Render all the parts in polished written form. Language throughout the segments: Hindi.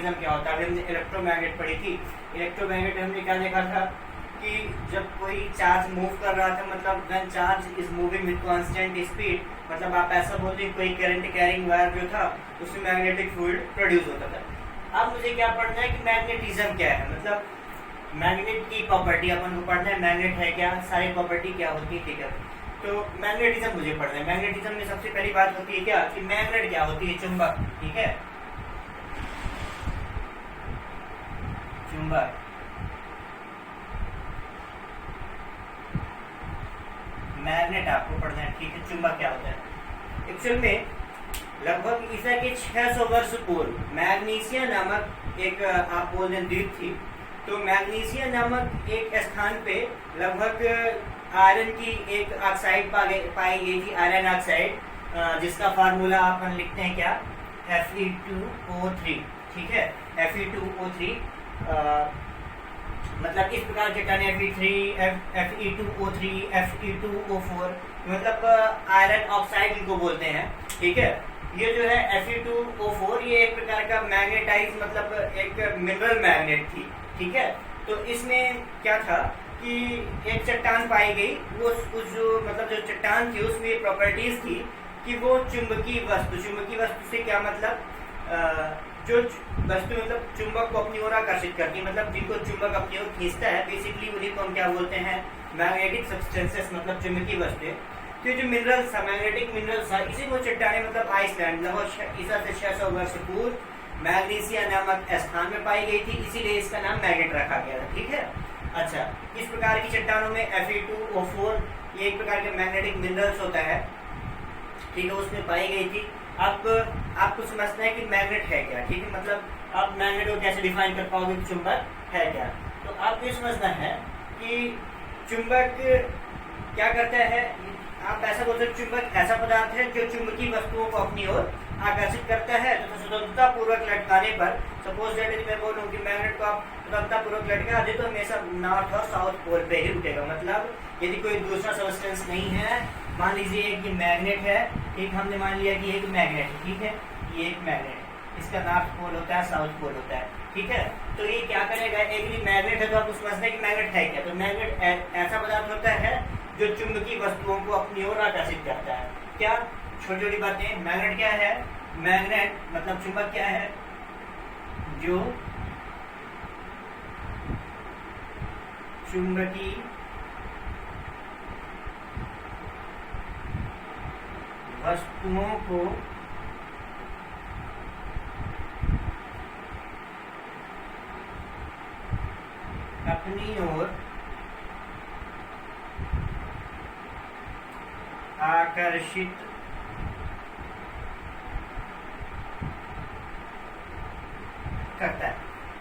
मैग्नेटिज्म क्या होता है। अभी हमने इलेक्ट्रोमैग्नेट पढ़ी थी। इलेक्ट्रोमैग्नेट में हमने क्या देखा था कि जब कोई चार्ज मूव कर रहा था, मतलब when charge is moving with constant speed, मतलब आप ऐसा बोलते हैं कोई करंट कैरिंग वायर जो था उसमें मैग्नेटिक फ्लूइड प्रोड्यूस होता था। अब मुझे क्या पढ़ना है कि मैग्नेटिज्म क्या है, मतलब मैग्नेट की प्रॉपर्टी अपन को पढ़ना है। मैग्नेट है क्या, सारी प्रॉपर्टी क्या होती है, ठीक है। तो मैग्नेटिज्म मुझे पढ़ना है। मैग्नेटिज्म में सबसे पहली बात होती है क्या कि मैग्नेट क्या होती है, चुंबक, ठीक है। चुंबक, मैग्नेट आपको पढ़ना है, ठीक है। चुंबक क्या होता है, एक्चुअल में लगभग ईसा के 600 वर्ष पूर्व मैग्नीसिया नामक एक आप बोल रहे द्वीप थी। तो मैग्नीसिया नामक एक स्थान पे लगभग आयरन की एक ऑक्साइड पाई गई थी, आयरन ऑक्साइड, जिसका फार्मूला अपन लिखते हैं क्या, Fe2O3, ठीक है। Fe2O3 मतलब इस प्रकार के टर्न Fe2O3, Fe2O4, मतलब आयरन ऑक्साइड इनको बोलते हैं, ठीक है। ये जो है Fe2O4 ये एक प्रकार का मैग्नेटाइज मतलब एक मिनरल मैग्नेट थी, ठीक है। तो इसमें क्या था कि एक चट्टान पाई गई, वो उस जो मतलब जो चट्टान थी उसमें ये प्रॉपर्टीज थी कि वो चुंबकीय वस्तु से क्या मतलब जो वस्तु मतलब चुंबक को अपनी ओर आकर्षित करती है, मतलब जिनको चुंबक अपनी ओर खींचता है, बेसिकली उन्हीं को हम क्या बोलते हैं, मैग्नेटिक सब्सटेंसेस, मतलब चुंबकीय वस्तुएं। तो जो मिनरल्स था, मैग्नेटिक मिनरल्स था, इसी को चट्टाने मतलब आइसलैंड लगभग ईसा से 600 वर्ष पूर्व मैग्नीसिया नामक स्थान में पाई गई थी, इसीलिए इसका नाम मैग्नेट रखा गया था, ठीक है। अच्छा, इस प्रकार की चट्टानों में Fe2O4 ये एक प्रकार के मैग्नेटिक मिनरल्स होता है, ठीक है, उसमें पाई गई थी। अब आपको समझना है कि मैग्नेट है क्या, ठीक है। मतलब आप मैग्नेट को कैसे डिफाइन कर पाओगे, चुंबक है क्या। तो आपको ये समझना है कि चुंबक क्या करता है, आप ऐसा बोल सकते चुंबक ऐसा पदार्थ है जो चुंबकीय वस्तुओं को अपनी ओर आकर्षित करता है तथा स्वतंत्रता पूर्वक लटकाने पर, सपोज दैट मैं बोलूं कि मैग्नेट को आप स्वतंत्रता पूर्वक लटका दे तो हमेशा नॉर्थ और साउथ पोल पे ही रुकेगा। मतलब यदि कोई दूसरा सब्सटेंस नहीं है, मान लीजिए कि मैग्नेट है, ठीक, हमने मान लिया कि एक मैग्नेट है, ठीक है, ये एक मैग्नेट, इसका नॉर्थ पोल होता है, साउथ पोल होता है, ठीक है। तो ये क्या करेगा, एक मैग्नेट है तो आपको समझना है कि मैग्नेट है क्या। तो मैग्नेट ऐसा पदार्थ होता है जो चुंबकीय वस्तुओं को अपनी ओर आकर्षित करता है। क्या, छोटी छोटी बातें, मैग्नेट क्या है, मैग्नेट मतलब चुंबक क्या है, जो चुंबकीय वस्तुओं को अपनी ओर आकर्षित करता है।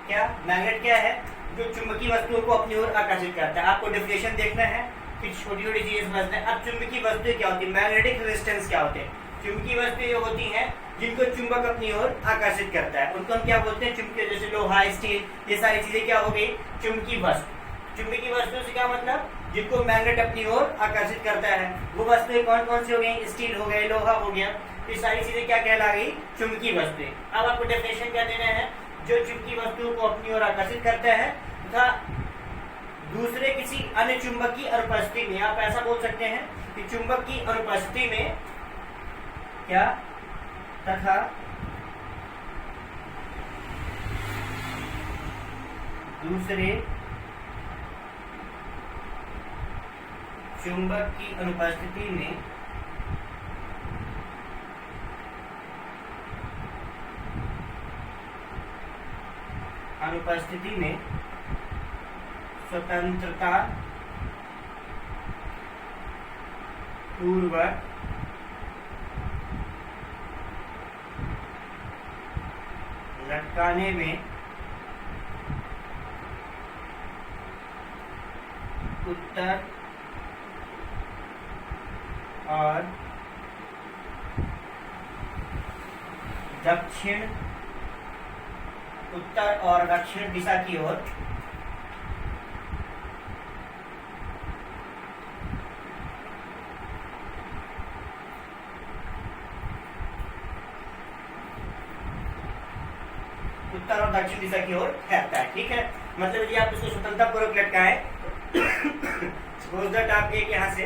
क्या, मैग्नेट क्या है, जो चुंबकीय वस्तुओं को अपनी ओर आकर्षित करता है। आपको डेफिनेशन देखना है, फिर छोटी छोटी चीजें समझना है। अब चुंबकीय वस्तुएं क्या होती है, मैग्नेटिक रेजिस्टेंस क्या होते हैं। चुंबकीय वस्तुएं होती हैं जिनको चुंबक अपनी ओर आकर्षित करता है, उनको हम क्या बोलते हैं, चुंबकीय, जैसे लोहा, स्टील, ये सारी चीजें क्या हो गई, चुंबकीय वस्तु। चुंबकीय वस्तुओं से क्या मतलब, जिनको मैग्नेट अपनी ओर आकर्षित करता है। वो वस्तुएं कौन कौन सी हो गई, स्टील हो गए, लोहा हो गया, ये सारी चीजें क्या कहला गई, चुंबकीय वस्तुएं। अब आपको डेफिनेशन क्या देना है, जो चुंबकीय वस्तुओं को अपनी ओर आकर्षित करता है तथा दूसरे किसी अन्य चुंबक की अनुपस्थिति में, आप ऐसा बोल सकते हैं कि चुंबक की अनुपस्थिति में क्या, तथा दूसरे चुंबक की अनुपस्थिति में स्वतंत्रता पूर्वक लटकाने में उत्तर और दक्षिण, उत्तर और दक्षिण दिशा की ओर उत्तर और दक्षिण दिशा की ओर फेंकता है। ठीक है, मतलब यदि आप इसको स्वतंत्रता पूर्वक लटकाएं, सपोज दैट आप एक यहाँ से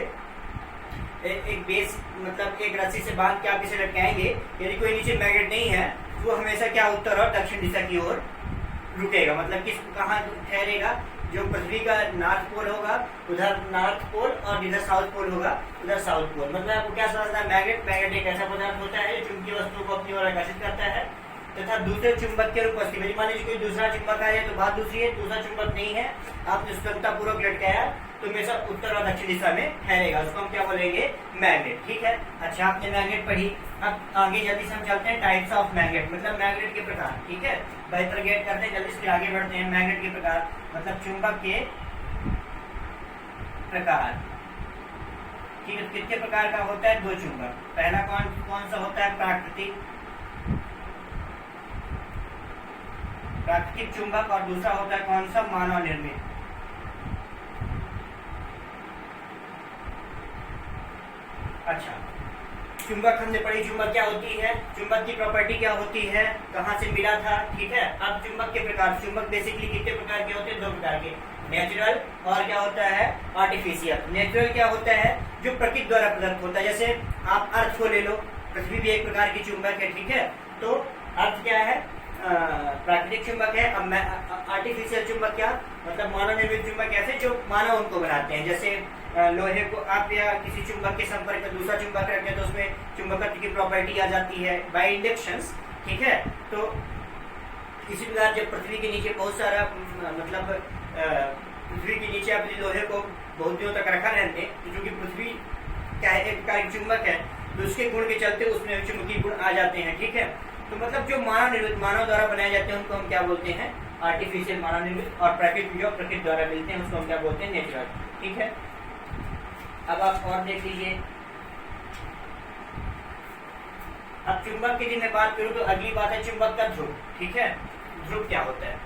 एक बेस मतलब एक रस्सी से बांध के आप इसे लटकाएंगे, यदि कोई नीचे मैग्नेट नहीं है तो वो हमेशा क्या उत्तर और दक्षिण दिशा की ओर रुकेगा। मतलब किस कहाँ ठहरेगा, जो पृथ्वी का नॉर्थ पोल होगा उधर नॉर्थ पोल और जिधर साउथ पोल होगा उधर साउथ पोल। मतलब आपको क्या समझना है, मैग्नेट एक ऐसा पदार्थ होता है जो चुंबकीय वस्तु को अपनी ओर आकर्षित करता है तथा दूसरे चुंबक के उपस्थिति में, मान लीजिए कोई दूसरा चुंबक आ जाए तो बात दूसरी है, दूसरा चुंबक नहीं है, आपने स्वतंत्रता पूर्वक लटकाया तो हमेशा उत्तर और दक्षिण दिशा में ठहरेगा, उसको हम क्या बोलेंगे, मैग्नेट। ठीक है, अच्छा आपने मैग्नेट पढ़ी, अब आगे जल्दी से हम चलते हैं टाइप्स ऑफ मैग्नेट, मतलब मैग्नेट के प्रकार। ठीक है, बेहतर गेट करते हैं, जल्दी से आगे बढ़ते हैं। मैग्नेट के प्रकार मतलब चुंबक के प्रकार। ठीक है, कितने प्रकार का होता है, दो चुंबक। पहला कौन सा होता है, प्राकृतिक चुंबक, और दूसरा होता है कौन सा, मानव निर्मित। अच्छा, चुंबक हमने पढ़ी, चुंबक क्या होती है, चुंबक की प्रॉपर्टी क्या होती है, कहाँ से मिला था। ठीक है, अब चुंबक के प्रकार। चुंबक बेसिकली कितने प्रकार के होते हैं, दो प्रकार के, नेचुरल और क्या होता है, आर्टिफिशियल। नेचुरल क्या होता है, जो प्रकृति द्वारा प्रदत्त होता है, जैसे आप अर्थ को ले लो, पृथ्वी भी एक प्रकार की चुंबक है। ठीक है, तो अर्थ क्या है, प्राकृतिक चुंबक है। अब आर्टिफिशियल चुंबक क्या, मतलब मानव निर्मित चुंबक ऐसे जो मानव उनको बनाते हैं, जैसे लोहे को आप या किसी चुंबक के संपर्क में दूसरा चुंबक रखते हैं तो उसमें चुंबकत्व की प्रॉपर्टी आ जाती है बाय इंडक्शन। ठीक है, तो इसी प्रकार जब पृथ्वी के नीचे बहुत सारा मतलब पृथ्वी के नीचे आप लोहे को बहुत दिनों तक रखा रहते हैं, तो चूंकि पृथ्वी क्या है, एक चुंबक है, तो उसके गुण के चलते उसमें चुंबकीय गुण आ जाते हैं। ठीक है, तो मतलब जो मानव निर्मित, मानव द्वारा बनाए जाते हैं उनको हम क्या बोलते हैं, आर्टिफिशियल मानव निर्मित, और प्राकृतिक जो प्रकृति द्वारा मिलते हैं उसको हम क्या बोलते हैं, नेचुरल। ठीक है, अब आप और देख लीजिए। अब चुंबक की यदि मैं बात करूं तो अगली बात है चुंबक का ध्रुव। ठीक है, ध्रुव क्या होता है,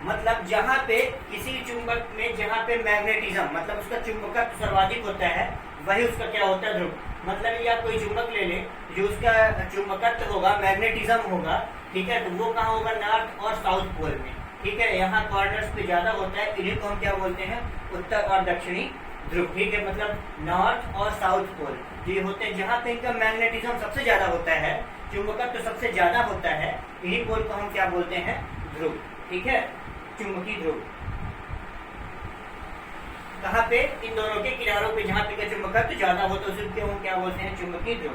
मतलब जहां पे किसी चुंबक में जहां पे मैग्नेटिज्म मतलब उसका चुंबकत्व सर्वाधिक होता है वही उसका क्या होता है, ध्रुव। मतलब ये आप कोई चुंबक ले लें जो उसका चुंबकत्व होगा, मैग्नेटिज्म होगा, ठीक है, तो वो कहाँ होगा, नॉर्थ और साउथ पोल में। ठीक है, यहाँ कॉर्नर्स पे ज्यादा होता है, इन्हीं को हम क्या बोलते हैं, उत्तर और दक्षिणी ध्रुव। ठीक है, मतलब नॉर्थ और साउथ पोल ये होते हैं जहाँ पे इनका मैग्नेटिज्म सबसे ज्यादा होता है, चुंबकत्व तो सबसे ज्यादा होता है, इन्हीं पोल को हम क्या बोलते हैं, ध्रुव। ठीक है, चुंबकीय ध्रुव। कहाँ पे, इन दोनों के किनारों पे जहाँ पे चुंबकत्व ज्यादा होता है उसको हम क्या बोलते हैं, चुंबकीय ध्रुव।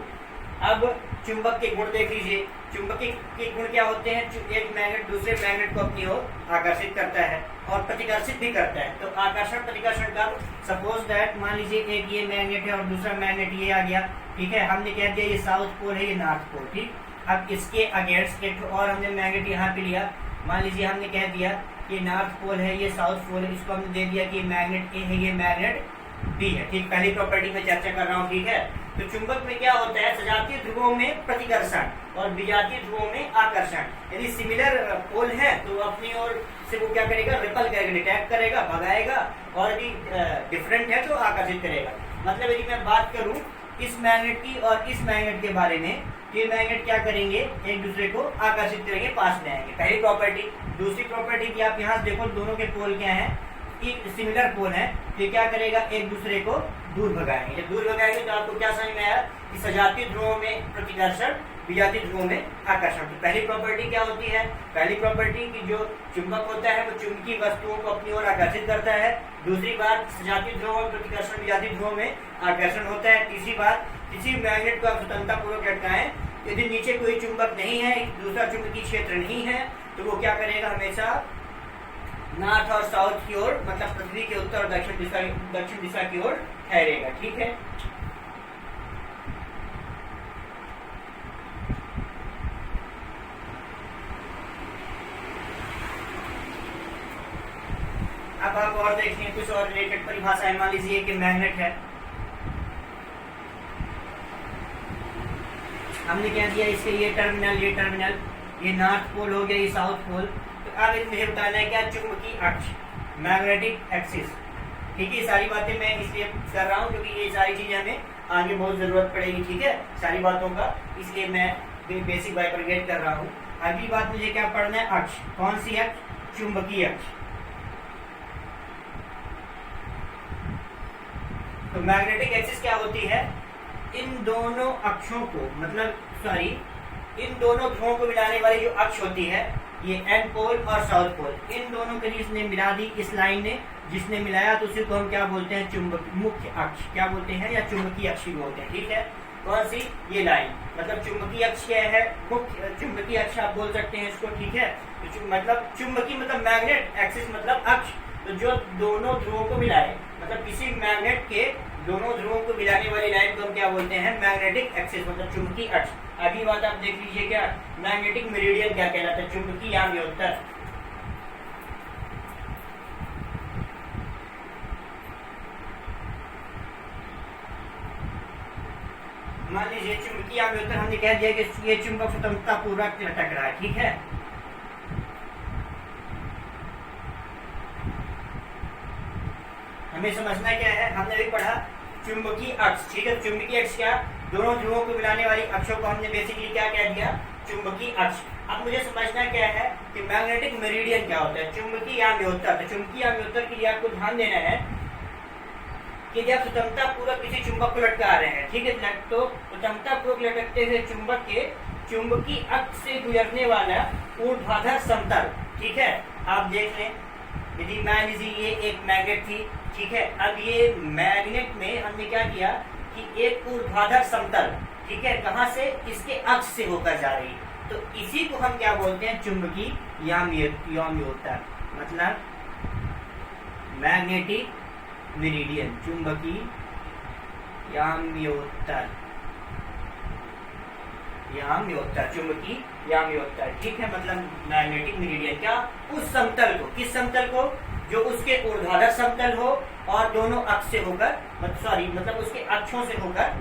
अब चुंबक के गुण देख लीजिए, चुंबक के गुण क्या होते हैं, एक मैग्नेट दूसरे मैग्नेट को अपनी ओर आकर्षित करता है और प्रतिकर्षित भी करता है। तो आकर्षण प्रतिकर्षण का, सपोज दैट मान लीजिए एक ये मैग्नेट है और दूसरा मैग्नेट ये आ गया। ठीक है, हमने कह दिया ये साउथ पोल है, ये नॉर्थ पोल। ठीक, अब इसके अगेंस्ट एक और हमने मैग्नेट यहाँ पे लिया, मान लीजिए हमने कह दिया ये नॉर्थ पोल है, ये साउथ पोल है, इसको हमने दे दिया कि मैग्नेट ए है, ये मैग्नेट बी है। ठीक, पहली प्रॉपर्टी में चर्चा कर रहा हूँ। ठीक है, तो चुंबक में क्या होता है, सजातीय ध्रुवों में प्रतिकर्षण और विजातीय ध्रुवों में आकर्षण। यदि सिमिलर पोल है तो अपनी ओर से वो क्या करेगा, रिपल करेगा, डिटेक्ट करेगा, भगाएगा, और यदि डिफरेंट है तो आकर्षित करेगा। मतलब यदि मैं बात करूं इस मैग्नेट की और इस मैग्नेट के बारे में, ये मैग्नेट क्या करेंगे, एक दूसरे को आकर्षित करेंगे, पास में आएंगे, पहली प्रॉपर्टी। दूसरी प्रॉपर्टी की आप यहाँ देखो, दोनों के पोल क्या है, सिमिलर पोल है, तो क्या करेगा, एक दूसरे को दूर भगाएंगे। जब दूर भगाएंगे तो आपको क्या समझ में आया कि सजातीय ध्रुवों में प्रतिकर्षण, विजातीय ध्रुवों में आकर्षण। तो पहली प्रॉपर्टी क्या होती है, पहली प्रॉपर्टी की जो चुंबक होता है वो चुंबकीय वस्तुओं को अपनी ओर आकर्षित करता है। दूसरी बात, सजातीय ध्रुवों में प्रतिकर्षण, विजातीय ध्रुवों में आकर्षण होता है। तीसरी बात, किसी मैग्नेट को आप स्वतंत्रता पूर्वक लटकाएं, यदि नीचे कोई चुंबक नहीं है, दूसरा चुंबकीय क्षेत्र नहीं है, तो वो क्या करेगा, हमेशा नॉर्थ और साउथ की ओर, मतलब पृथ्वी के उत्तर और दक्षिण दिशा की ओर ठहरेगा। ठीक है, अब आप और देखिए कुछ और रिलेटेड परिभाषाएं। मान लीजिए कि मैग्नेट है, हमने क्या दिया, इसके ये टर्मिनल, ये नॉर्थ पोल हो गया, ये साउथ पोल। तो अब मुझे बताना है क्या, चुंबकीय अक्ष, मैग्नेटिक एक्सिस। ठीक है, सारी बातें मैं इसलिए कर रहा हूँ क्योंकि ये सारी चीजें हमें आगे बहुत जरूरत पड़ेगी। ठीक है, सारी बातों का, इसलिए मैं बेसिक बाइफरकेट कर रहा हूँ। अगली बात मुझे क्या पढ़ना है, अक्ष। कौन सी अक्ष, चुंबकीय अक्ष। तो मैग्नेटिक एक्सिस क्या होती है, इन दोनों अक्षों को इन दोनों ध्रुवों को मिलाने वाली जो अक्ष होती है, ये एन पोल और साउथ पोल, इन दोनों के इसने मिला दी इस लाइन ने, जिसने मिलाया तो उसी को हम क्या बोलते हैं, मुख्य अक्ष क्या बोलते हैं, या चुंबकीय अक्ष भी बोलते हैं। ठीक है, कौन सी, ये लाइन, मतलब चुंबकीय अक्ष क्या है, मुख्य चुंबकीय अक्ष आप बोल सकते हैं इसको। ठीक है, तो मतलब चुंबकीय मतलब मैग्नेट, एक्सिस मतलब अक्ष, तो जो दोनों ध्रुवों को मिलाए, मतलब किसी मैग्नेट के दोनों ध्रुवों को मिलाने वाली लाइन को हम क्या बोलते हैं, मैग्नेटिक एक्सिस मतलब चुंबकीय अक्ष। अगली बात आप देख लीजिए, क्या मैग्नेटिक मेरिडियन क्या कहलाता है, चुंबकीय याम्योत्तर। मान लीजिए चुंबकीय याम्योत्तर हमने कह दिया कि ये चुंबक स्वतंत्रता पूर्वक लटक रहा है। ठीक है, हमें समझना क्या है, हमने भी पढ़ा चुंबकीय अक्ष। ठीक है, चुंबकीय अक्ष क्या, दोनों ध्रुवों को मिलाने वाली अक्षों को हमने बेसिकली क्या कह दिया, चुंबकीय अक्ष। अब मुझे समझना क्या है कि मैग्नेटिक मेरिडियन क्या होता है, चुंबकीय याम्योत्तर। तो चुंबकीय याम्योत्तर के लिए आपको ध्यान देना है कि जब स्वतंत्रता पूर्वक किसी चुंबक को लटका रहे हैं, ठीक है, तो स्वतंत्रता पूर्वक लटकते हुए चुंबक के चुंबकीय अक्ष से गुजरने वाला ऊर्ध्वाधर समतल। ठीक है, आप देख लें, यदि मान लीजिए ये एक मैग्नेट थी। ठीक है, अब ये मैग्नेट में हमने क्या किया कि एक ऊर्ध्वाधर समतल, ठीक है, कहां से, इसके अक्ष से होकर जा रही, तो इसी को हम क्या बोलते हैं, चुंबकीय याम्योत्तर, मतलब मैग्नेटिक मेरिडियन, चुंबकीय याम्योत्तर, चुंबकीय याम्योत्तर। ठीक है, मतलब मैग्नेटिक मेरिडियन क्या, उस समतल को, किस समतल को, जो उसके ऊर्ध्वाधर समतल हो और दोनों अक्ष से होकर, मतलब उसके अक्षों से होकर,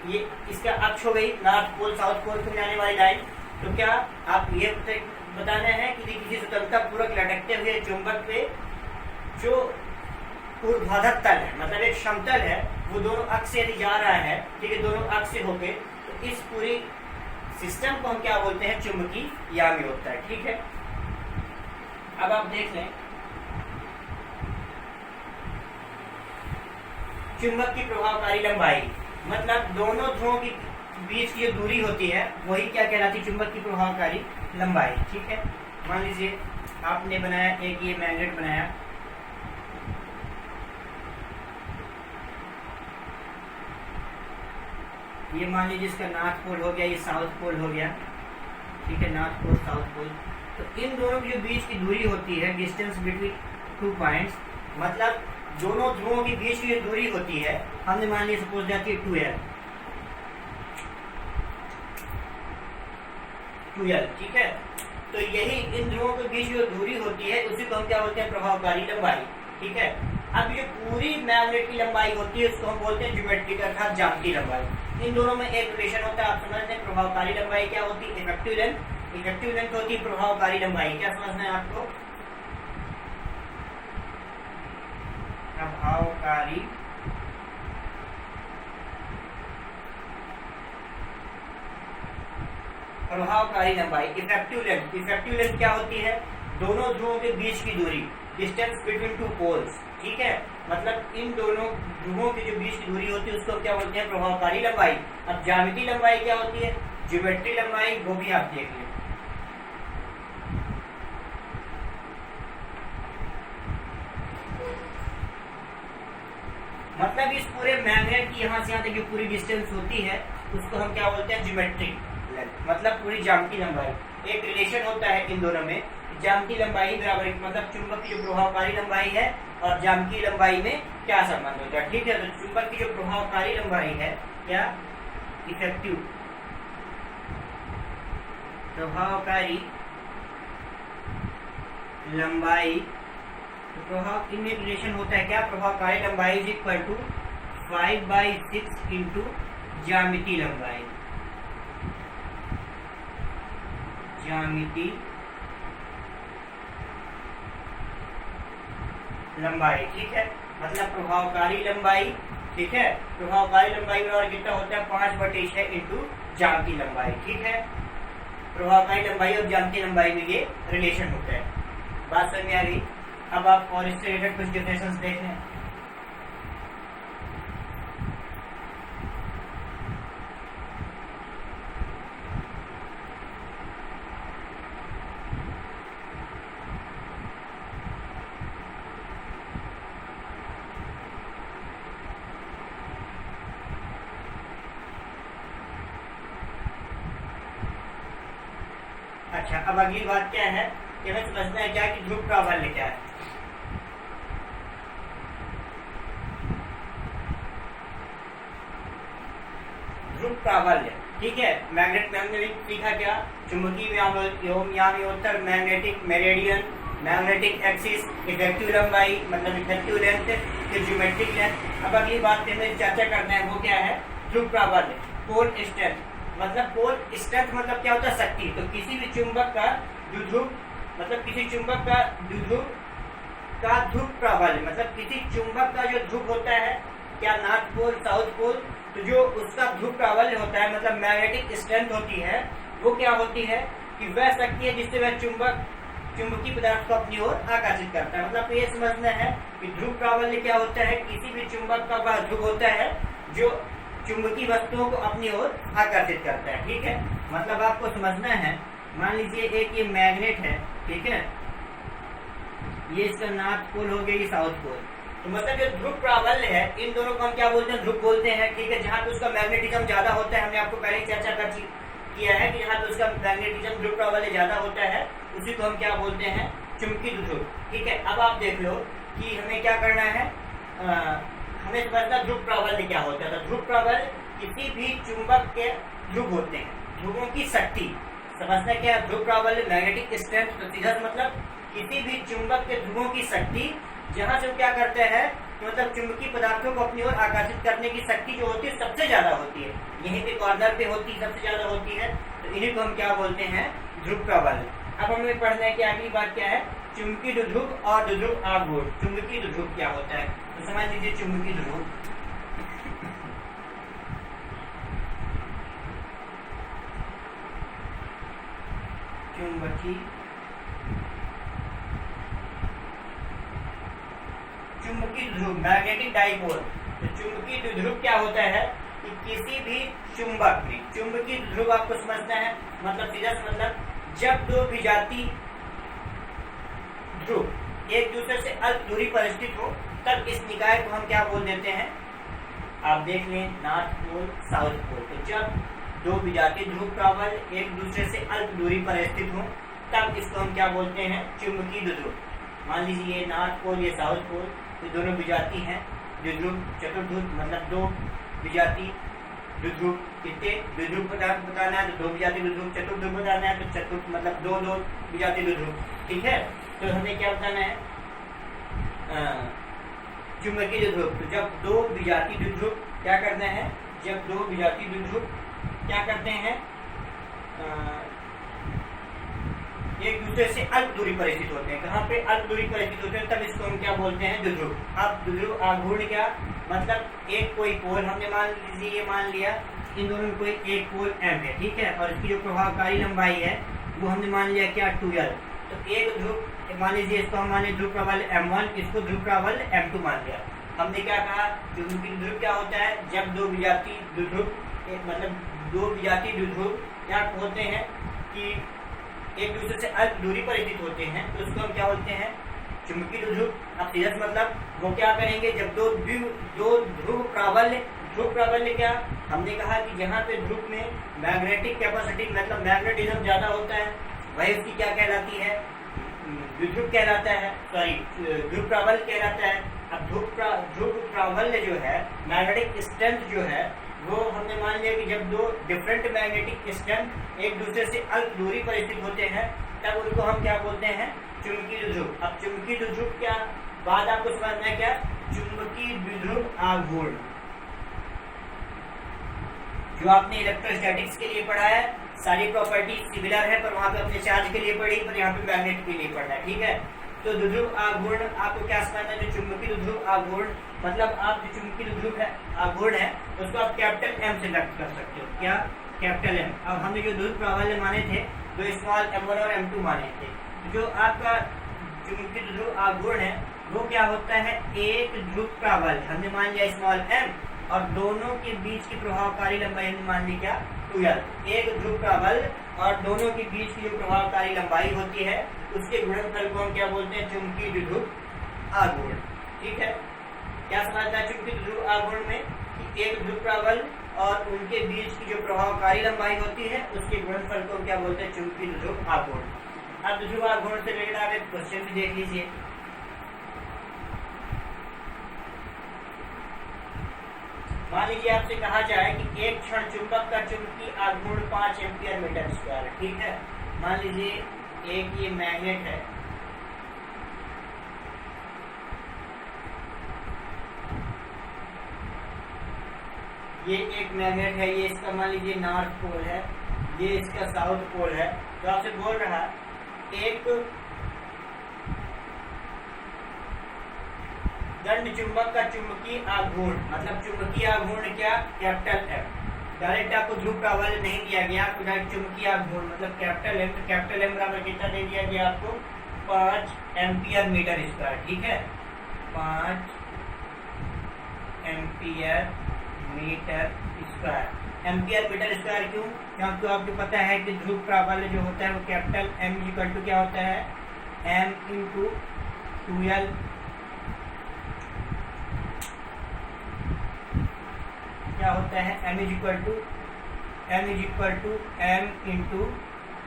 ये इसका अक्ष हो गई नॉर्थ पोल साउथ पोल को मिलाने वाली लाइन। तो क्या आप ये बताना है कि किसी स्वतंत्रता पूर्वक लटकते हुए चुंबक पे जो ऊर्ध्वाधर तल है, मतलब एक समतल है, वो दोनों अक्ष से यदि जा रहा है, ठीक है, दोनों अक्ष से होके, तो इस पूरी सिस्टम को हम क्या बोलते हैं, चुंबकीय याम्योत्तर। ठीक है, अब आप देख लें चुंबक की प्रभावकारी लंबाई, मतलब दोनों ध्रुवों की बीच की जो दूरी होती है वही क्या कहलाती है, चुंबक की प्रभावकारी लंबाई। ठीक है, मान लीजिए आपने बनाया एक ये मैग्नेट बनाया, ये मान लीजिए इसका नॉर्थ पोल हो गया, ये साउथ पोल हो गया। ठीक है, नॉर्थ पोल साउथ पोल, तो इन दोनों की जो बीच की दूरी होती है, डिस्टेंस बिटवीन 2 पॉइंट्स, मतलब दोनों ध्रुवों के बीच की जो दूरी होती है, हमने मान ली सपोज जाती है 2L। ठीक है, तो यही इन ध्रुवों के बीच जो दूरी होती है उसी को हम क्या बोलते हैं, प्रभावकारी लंबाई। ठीक है, अब ये पूरी मैग्नेट की लंबाई होती है उसको हम बोलते हैं ज्योमेट्रिक अर्थात ज्यामितीय लंबाई। इन दोनों में एक रिलेशन होता है, आप समझते हैं प्रभावकारी लंबाई क्या होती है, इफेक्टिव लेंथ होती है प्रभावकारी लंबाई। क्या समझना है आपको, प्रभावकारी लंबाई, इफेक्टिव लेंथ क्या होती है, दोनों ध्रुवों के बीच की दूरी, डिस्टेंस बिटवीन 2 पोल्स। ठीक है, मतलब इन दोनों ध्रुवों के जो बीच की दूरी होती है उसको क्या बोलते हैं, प्रभावकारी लंबाई। अब ज्यामितीय लंबाई क्या होती है, ज्योमेट्री लंबाई, वो भी आप देख लें। मतलब इस पूरे मैग्नेट की यहाँ से यहाँ तक जो पूरी डिस्टेंस होती है उसको हम क्या बोलते हैं, ज्योमेट्रिक लेंथ, मतलब पूरी ज्यामितीय लंबाई। एक रिलेशन होता है इन दोनों में, ज्यामितीय लंबाई बराबर, मतलब चुंबक की जो प्रभावकारी लंबाई है और ज्यामितीय लंबाई में क्या संबंध होता है। ठीक है, तो चुंबक की जो प्रभावकारी लंबाई है, क्या, इफेक्टिव प्रभावकारी लंबाई, प्रभाव इनमें रिलेशन होता है क्या, प्रभावकारी लंबाई इज इक्वल टू 5/6 इंटू ज्यामितीय लंबाई, ठीक है, मतलब प्रभावकारी लंबाई। ठीक है, प्रभावकारी लंबाई बराबर कितना होता है, 5/6 इंटू ज्यामितीय लंबाई। ठीक है, प्रभावकारी लंबाई और ज्यामितीय लंबाई में ये रिलेशन होता है। बात समझ में आ गई? अब आप और इससे रिलेटेड कुछ डिफरेंसेस देख लें। अच्छा, अब अगली बात क्या है कि हमें समझना है क्या कि ध्रुव प्राबल्य क्या है। ध्रुव प्राबल्य, ठीक है। मैग्नेट में हमने सीखा क्या? चुंबकीय व्यामोत्तर, magnetic meridian, magnetic axis, effective लंबाई मतलब इफेक्टिव लेंथ, फिर ज्योमेट्रिक लेंथ। अब अगली बात हमें चर्चा करना है वो क्या है? ध्रुव प्राबल्य। पोल स्ट्रेंथ मतलब पोल स्ट्रेंथ मतलब क्या होता है? शक्ति। तो किसी भी चुंबक का द्विध्रुव मतलब किसी चुंबक का द्विध्रुव का ध्रुव प्राबल्य मतलब किसी चुंबक का जो ध्रुव होता है, क्या नॉर्थ पोल साउथ पोल, तो जो उसका ध्रुव प्राबल्य होता है मतलब मैग्नेटिक स्ट्रेंथ होती है, वो क्या होती है कि वह शक्ति है जिससे वह चुंबकीय पदार्थ को अपनी ओर आकर्षित करता है। मतलब ये समझना है कि ध्रुव प्राबल्य क्या होता है? किसी भी चुंबक का वह ध्रुव होता है जो चुंबकीय वस्तुओं को अपनी ओर आकर्षित करता है। ठीक है, मतलब आपको समझना है, मान लीजिए एक ये मैग्नेट है, ठीक है, ये इसका नॉर्थ पोल हो गया, ये साउथ पोल। तो मतलब जो ध्रुव प्राबल्य है, इन दोनों को हम क्या बोलते हैं? ध्रुव बोलते हैं। ठीक है, जहाँ पे उसका मैग्नेटिज्म ज्यादा होता है, हमने आपको पहले ही चर्चा किया है कि जहाँ पे उसका मैग्नेटिज्म ध्रुव प्राबल्य ज्यादा होता है उसी को हम क्या बोलते हैं? चुंबकीय ध्रुव। ठीक है, अब आप देख लो कि हमें क्या करना है, हमें समझना ध्रुव प्राबल्य क्या होता है। तो ध्रुव प्राबल्य किसी भी चुंबक के ध्रुव होते हैं, ध्रुवों की शक्ति समझना क्या है? ध्रुव प्राबल्य मैग्नेटिक स्ट्रेंथ, तो सीधा मतलब किसी भी चुंबक के ध्रुवों की शक्ति जहां से क्या करते हैं मतलब चुंबकीय पदार्थों को अपनी ओर आकर्षित करने की शक्ति जो होती है सबसे ज्यादा होती है, यहीं पे कॉर्नर पे होती है, सबसे ज्यादा होती है। तो इन्हीं को हम क्या बोलते हैं? ध्रुव प्राबल्य। अब हमें पढ़ना है कि अगली बात क्या है? चुंबकीय द्विध्रुव और द्विध्रुव आघूर्ण। चुंबकीय द्विध्रुव क्या होता है? तो समझ लीजिए चुंबकीय द्विध्रुव चुंबकीय ध्रुव मैग्नेटिक डाइपोल। तो चुंबकीय द्विध्रुव क्या होता है कि किसी भी चुंबक में चुंबकीय ध्रुव आपको समझना है मतलब सीधा मतलब जब दो विजातीय ध्रुव एक दूसरे से अल्प दूरी पर स्थित हो तब इस निकाय को हम क्या बोल देते हैं? आप देख लें, नॉर्थ पोल साउथ पोल। तो जब दो विजातीय ध्रुव प्राबल्य एक दूसरे से अल्प दूरी पर स्थित हो तब इसको हम क्या बोलते हैं? चुंबकीय द्विध्रुव। मान लीजिए ये नॉर्थ पोल, ये साउथ पोल, ये दोनों विजातीय हैं। द्विध्रुव चतुर्ध्रुव मतलब दो विजातीय द्विध्रुव, कितने द्विध्रुव पदार्थ बताना है तो दो विजातीय द्विध्रुव, चतुर्ध्रुव बताना है तो चतुर्थ मतलब दो दो विजातीय द्विध्रुव। ठीक है, तो हमें क्या बताना है? चुंबकीय द्विध्रुव। तो जब दो विजातीय द्विध्रुव क्या करते हैं? जब दो विजातीय द्विध्रुव क्या करते हैं? एक दूसरे से अल्प दूरी पर स्थित होते हैं। कहाँ पे? अल्प दूरी पर स्थित होते हैं, तब इसको हम क्या बोलते हैं? द्विध्रुव। अब द्विध्रुव आघूर्ण क्या मतलब एक कोई पोल हमने मान लीजिए, ये मान लिया इन दोनों में कोई एक पोल m है, ठीक है, और इसकी जो प्रभावकारी लंबाई है वो हमने मान लिया क्या? 2l। तो एक ध्रुव मान लीजिए, इसको हम माने ध्रुव प्राबल्य m1, इसको ध्रुव प्राबल्य m2 मान लिया। हमने क्या कहा? चुंबकीय द्विध्रुव क्या होता है? जब दो विजातीय द्विध्रुव मतलब दो विजातीय द्विध्रुव क्या होते हैं कि एक दूसरे से अल्प दूरी पर स्थित होते हैं तो उसको हम क्या बोलते हैं? चुंबकीय द्विध्रुव। अब सीधा मतलब वो क्या करेंगे? जब दो ध्रुव प्राबल्य क्या हमने कहा कि जहाँ पे ध्रुव में मैग्नेटिक कैपेसिटी मतलब मैग्नेटिज्म ज्यादा होता है वही उसकी क्या कहलाती है? द्विध्रुव कहलाता है, सॉरी ध्रुव प्राबल्य कहलाता है। अब ध्रुव प्राबल्य जो है मैग्नेटिक स्ट्रेंथ जो है वो हमने मान लिया कि जब दो डिफरेंट मैग्नेटिक स्ट्रेंथ एक दूसरे से अल्प दूरी पर स्थित होते हैं तब उनको हम क्या बोलते हैं? चुंबकीय द्विध्रुव। अब चुंबकीय द्विध्रुव क्या बाद आपको समझना है क्या? चुंबकीय द्विध्रुव आघूर्ण जो आपने इलेक्ट्रोस्टैटिक्स के लिए पढ़ा है, सारी प्रॉपर्टी सिमिलर है पर वहां पे अपने चार्ज के लिए पढ़ी, पर यहाँ पे मैग्नेट के लिए पढ़ना है। ठीक है, तो द्विध्रुव आघूर्ण आपको क्या समझना है? जो चुंबकीय द्विध्रुव आघूर्ण मतलब आप जो चुंबकीय द्विध्रुव है आघूर्ण है उसको आप कैपिटल M से व्यक्त कर सकते हो। क्या? Capital M। अब हमने जो ध्रुव प्राबल्य माने थे दो स्मॉल m1 और m2 माने थे। जो आपका चुंबकीय ध्रुव आघूर्ण है वो क्या होता है, एक ध्रुव का बल हमने मान लिया स्मॉल m और दोनों के बीच की प्रभावकारी लंबाई हमने मान ली क्या 2l। एक ध्रुव का बल और दोनों के बीच की जो प्रभावकारी लंबाई होती है उसके गुणनफल को हम क्या बोलते हैं, चुंबकीय ध्रुव आघूर्ण। ठीक है, क्या समझना है चुंबकीय ध्रुव आघूर्ण में कि एक ध्रुव का बल और उनके बीच की जो प्रभावकारी लंबाई होती है उसके गुणनफल को हम क्या बोलते हैं, चुंबकीय ध्रुव आघूर्ण। अब ध्रुव आघूर्ण से रिलेटेड आप एक क्वेश्चन भी देख लीजिए। मान लीजिए आपसे कहा जाए कि एक क्षण चुंबक का चुंबकीय आघूर्ण 5 एम्पियर मीटर स्क्वायर। ठीक है, मान लीजिए एक ये मैग्नेट है, ये एक मैग्नेट है, ये इसका मान लीजिए नॉर्थ पोल है, ये इसका साउथ पोल है। तो आपसे बोल रहा एक दंड चुंबक का चुंबकीय आघूर्ण, मतलब चुंबकीय आघूर्ण क्या, कैपिटल एम। डायरेक्ट आपको ध्रुव का बल नहीं दिया गया, आपको डायरेक्ट चुंबकीय आघूर्ण मतलब कैपिटल एम। तो कैपिटल एम बराबर कितना दे दिया गया आपको, 5 एम्पियर मीटर स्क्वायर। ठीक है, 5 ampere metre square. Ampere metre square क्यों, क्योंकि आपको पता है कि ध्रुव का बल जो होता है वो कैपिटल एम इक्वल टू क्या होता है, m इंटू 2l क्या होता है, m is equal to m into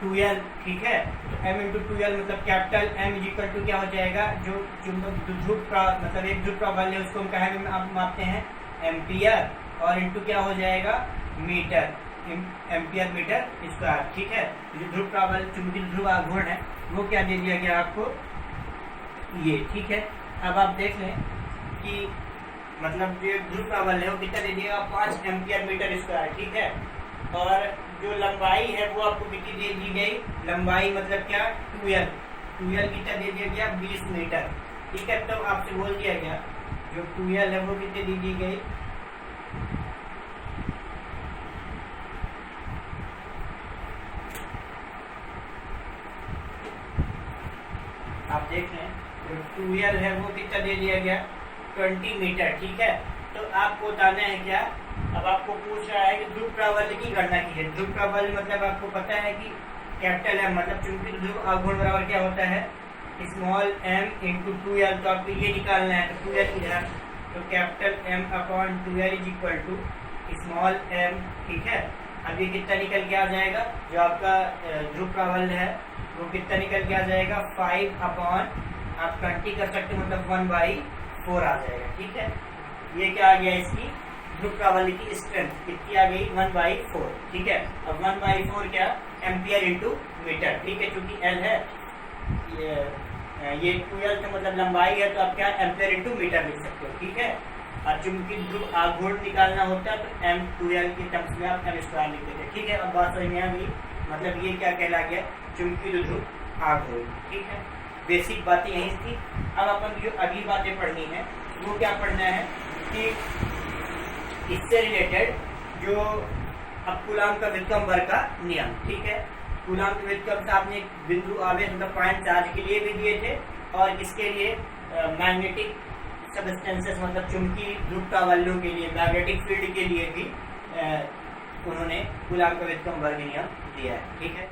2l। ठीक है, तो m इंटू 2l मतलब capital m is equal to क्या हो जाएगा, जो चुंबक ध्रुव का मतलब एक ध्रुव का बल है उसको हम कहे में मापते हैं एम्पियर, और इंटू क्या हो जाएगा मीटर, एम्पियर मीटर स्क्वायर। ठीक है, जो ध्रुव का बल चुंबकीय ध्रुव आघूर्ण है वो क्या दे दिया गया आपको, ये। ठीक है, अब आप देख लें कि मतलब जो ध्रुव का बल है वो कितना दे दिएगा, 5 एम्पियर मीटर स्क्वायर। ठीक है, और जो लंबाई है वो आपको कितनी दे दी गई, लंबाई मतलब क्या 2l कितना दे दिया गया, 20 मीटर। ठीक है, तो आपसे बोल दिया गया जो 2l है वो कितनी दे दी गई, आप देख लें जो 2l है वो कितना दे दिया गया, 20 मीटर। ठीक है, तो आपको बताना है क्या, अब आपको पूछ रहा है कि ध्रुव का बल की गणना कीजिए। ध्रुव का बल मतलब आपको पता है कि कैपिटल एम मतलब चुंबकीय ध्रुव आघूर्ण बराबर क्या होता है, स्मॉल m इंटू 2l। तो आपको ये निकालना है, तो 2l इधर, तो capital M upon 2l is equal to small m। ठीक है, अब ये कितना निकल के आ जाएगा, जो आपका ध्रुव का बल है वो कितना निकल के आ जाएगा, 5 अपॉन आप 20 कर सकते मतलब 1/4 आ जाएगा। ठीक है, ये क्या आ गया, इसकी ध्रुव का बल की स्ट्रेंथ कितनी आ गई, 1/4। ठीक है, अब 1/4 क्या, एम्पियर इंटू मीटर। ठीक है, क्योंकि L है ये 2l का मतलब लंबाई है, तो आप क्या एम्पियर इंटू मीटर लिख सकते हो। ठीक है, और चुंबकीय ध्रुव आघूर्ण निकालना होता है तो m2l के टर्म्स में आप m स्क्वायर लिख देते हैं। ठीक है, अब बात समझ में आ गई, मतलब ये क्या कहला गया, चुंबकीय ध्रुव आघूर्ण। ठीक है, बेसिक बातें यही थी। अब अपन जो अगली बातें पढ़नी है वो क्या पढ़ना है कि इससे रिलेटेड जो अब कूलाम का व्युत्क्रम का नियम। ठीक है, कूलाम के व्युत्क्रम से आपने बिंदु आवेश मतलब पॉइंट चार्ज के लिए भी दिए थे, और इसके लिए मैग्नेटिक सबस्टेंसेस मतलब चुंबकीय ध्रुव का बलों के लिए, मैग्नेटिक फील्ड के लिए भी उन्होंने कूलाम का व्युत्क्रम वर्ग नियम दिया है। ठीक है।